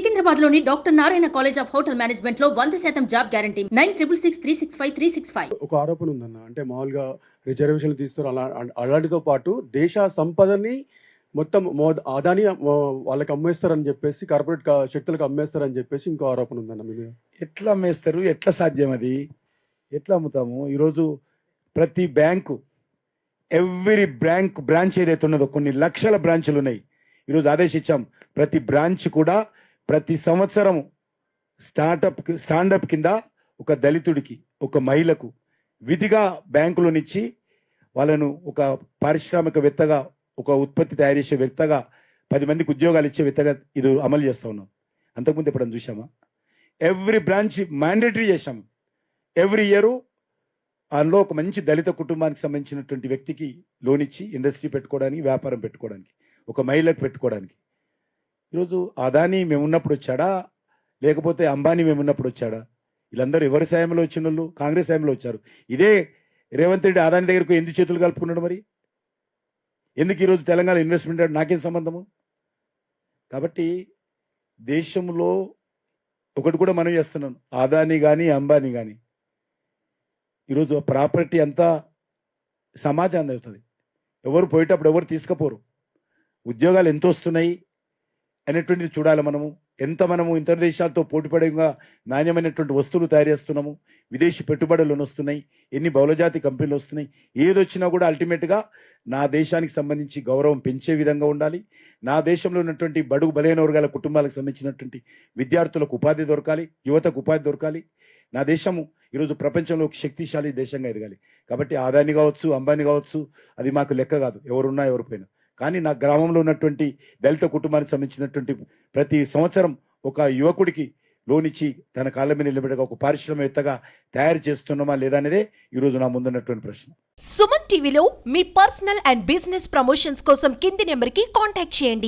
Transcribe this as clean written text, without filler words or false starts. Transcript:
సికింద్రాబాద్ లోని doctor Narayana college of hotel management లో 100% job guarantee 966365 ఒక ఆరోపణ ఉందన్న, అంటే మామూలుగా రిజర్వేషన్లు తీస్తారు అలాంటితో పాటు దేశ సంపదని మొత్తం అదాని వాళ్ళకి అమ్మేస్తారని చెప్పేసి, కార్పొరేట్ శక్తులకు అమ్మేస్తారని చెప్పేసి ఇంకో ఆరోపణ ఉందన్న మీ మీద. ఎట్లా అమ్మేస్తారు? ఎట్లా సాధ్యం? అది ఎట్లా అమ్ముతాము? ఈరోజు ప్రతి బ్యాంకు, ఎవ్రీ బ్రాంచ్ ఏదైతే ఉన్నదో, కొన్ని లక్షల బ్రాంచులు ఉన్నాయి. ఈరోజు ఆదేశించాం, ప్రతి బ్రాంచ్ కూడా ప్రతి సంవత్సరం స్టాండప్ కింద ఒక దళితుడికి, ఒక మహిళకు విధిగా బ్యాంకులోనిచ్చి వాళ్ళను ఒక పారిశ్రామికవేత్తగా, ఒక ఉత్పత్తి తయారు చేసే వ్యక్తగా, 10 మందికి ఉద్యోగాలు ఇచ్చే వ్యక్తగా ఇది అమలు చేస్తూ ఉన్నాం. అంతకుముందు ఎప్పుడన్నా చూసామా? ఎవ్రీ బ్రాంచ్ మ్యాండేటరీ చేశాము. ఎవ్రీ ఇయర్ అందులో ఒక మంచి దళిత కుటుంబానికి సంబంధించినటువంటి వ్యక్తికి లోన్ ఇచ్చి ఇండస్ట్రీ పెట్టుకోవడానికి, వ్యాపారం పెట్టుకోవడానికి, ఒక మహిళకు పెట్టుకోవడానికి. ఈరోజు అదానీ మేమున్నప్పుడు వచ్చాడా, లేకపోతే అంబానీ మేమున్నప్పుడు వచ్చాడా? వీళ్ళందరూ ఎవరి సాయంలో వచ్చిన వాళ్ళు? కాంగ్రెస్ సాయంలో వచ్చారు. ఇదే రేవంత్ రెడ్డి అదానీ దగ్గరకు ఎందుకు చేతులు కలుపుకున్నాడు? మరి ఎందుకు ఈరోజు తెలంగాణ ఇన్వెస్ట్మెంట్ నాకేం సంబంధము? కాబట్టి దేశంలో ఒకటి కూడా మనం చేస్తున్నాం, అదానీ కానీ అంబానీ కానీ ఈరోజు ప్రాపర్టీ అంతా సమాజాన్ని అవుతుంది. ఎవరు పోయేటప్పుడు ఎవరు తీసుకుపోరు. ఉద్యోగాలు ఎంత వస్తున్నాయి అనేటువంటిది చూడాలి. మనము ఇతర దేశాలతో పోటీపడంగా నాణ్యమైనటువంటి వస్తువులు తయారు చేస్తున్నాము. విదేశీ పెట్టుబడులు వస్తున్నాయి, ఎన్ని బహుళజాతి కంపెనీలు వస్తున్నాయి. ఏదొచ్చినా కూడా అల్టిమేట్గా నా దేశానికి సంబంధించి గౌరవం పెంచే విధంగా ఉండాలి. నా దేశంలో ఉన్నటువంటి బడుగు బలహీన వర్గాల కుటుంబాలకు సంబంధించినటువంటి విద్యార్థులకు ఉపాధి దొరకాలి, యువతకు ఉపాధి దొరకాలి. నా దేశము ఈరోజు ప్రపంచంలో ఒక శక్తిశాలి దేశంగా ఎదగాలి. కాబట్టి అదానీ కావచ్చు, అంబానీ కావచ్చు, అది మాకు లెక్క కాదు, ఎవరున్నా ఎవరిపోయినా. కానీ నా గ్రామంలో ఉన్నటువంటి దళిత కుటుంబానికి సంబంధించినటువంటి ప్రతి సంవత్సరం ఒక యువకుడికి లోన్ ఇచ్చి తన కాళ్ళ మీద నిలబెట్టగా ఒక పారిశ్రామికవేత్తగా తయారు చేస్తున్నామా లేదా అనేదే ఈరోజు నా ముందున్నటువంటి ప్రశ్న. సుమన్ టీవీలో మీ పర్సనల్ అండ్ బిజినెస్ ప్రమోషన్స్ కోసం కింది నెంబర్కి కాంటాక్ట్ చేయండి.